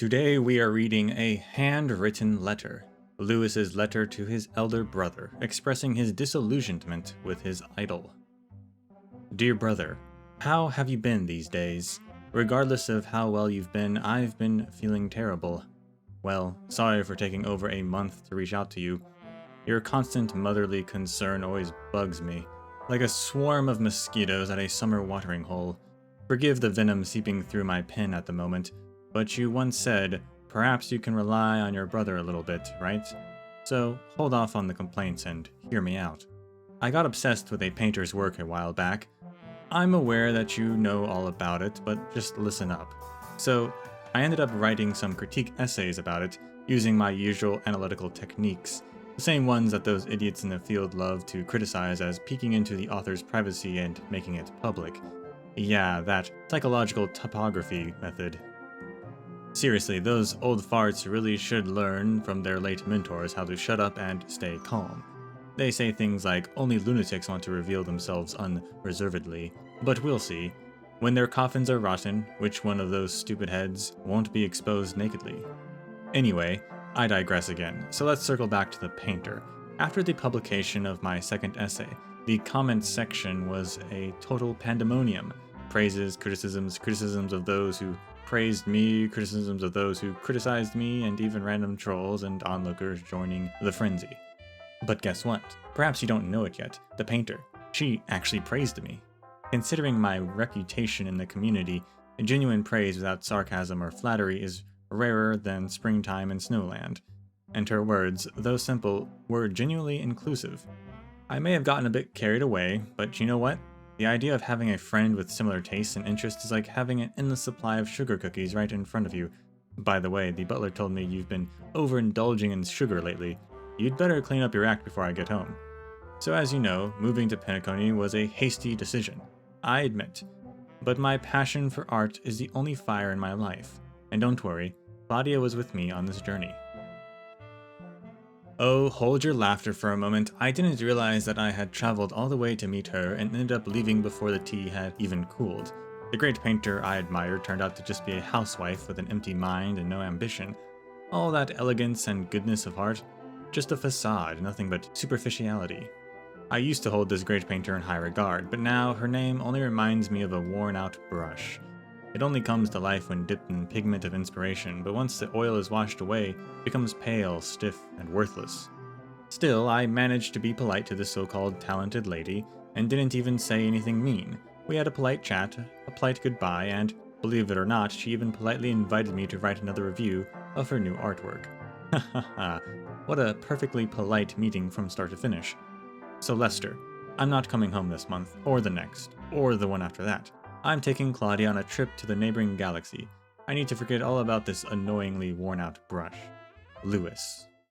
Today we are reading a handwritten letter, Lewis's letter to his elder brother, expressing his disillusionment with his idol. Dear brother, how have you been these days? Regardless of how well you've been, I've been feeling terrible. Well, sorry for taking over a month to reach out to you. Your constant motherly concern always bugs me, like a swarm of mosquitoes at a summer watering hole. Forgive the venom seeping through my pen at the moment, but you once said, perhaps you can rely on your brother a little bit, right? So hold off on the complaints and hear me out. I got obsessed with a painter's work a while back. I'm aware that you know all about it, but just listen up. So I ended up writing some critique essays about it, using my usual analytical techniques, the same ones that those idiots in the field love to criticize as peeking into the author's privacy and making it public. Yeah, that psychological topography method. Seriously, those old farts really should learn from their late mentors how to shut up and stay calm. They say things like only lunatics want to reveal themselves unreservedly, but we'll see. When their coffins are rotten, which one of those stupid heads won't be exposed nakedly? Anyway, I digress again, so let's circle back to the painter. After the publication of my second essay, the comments section was a total pandemonium. Praises, criticisms of those who praised me, criticisms of those who criticized me, and even random trolls and onlookers joining the frenzy. But guess what? Perhaps you don't know it yet. The painter, she actually praised me. Considering my reputation in the community, genuine praise without sarcasm or flattery is rarer than springtime in Snowland. And her words, though simple, were genuinely inclusive. I may have gotten a bit carried away, but you know what? The idea of having a friend with similar tastes and interests is like having an endless supply of sugar cookies right in front of you. By the way, the butler told me you've been overindulging in sugar lately. You'd better clean up your act before I get home. So as you know, moving to Penacony was a hasty decision. I admit. But my passion for art is the only fire in my life. And don't worry, Claudia was with me on this journey. Oh, hold your laughter for a moment. I didn't realize that I had traveled all the way to meet her and ended up leaving before the tea had even cooled. The great painter I admired turned out to just be a housewife with an empty mind and no ambition. All that elegance and goodness of heart, just a facade, nothing but superficiality. I used to hold this great painter in high regard, but now her name only reminds me of a worn-out brush. It only comes to life when dipped in pigment of inspiration, but once the oil is washed away, it becomes pale, stiff, and worthless. Still, I managed to be polite to the so-called talented lady, and didn't even say anything mean. We had a polite chat, a polite goodbye, and, believe it or not, she even politely invited me to write another review of her new artwork. Ha ha ha, what a perfectly polite meeting from start to finish. So Lester, I'm not coming home this month, or the next, or the one after that. I'm taking Claudia on a trip to the neighboring galaxy. I need to forget all about this annoyingly worn-out brush. Lewis.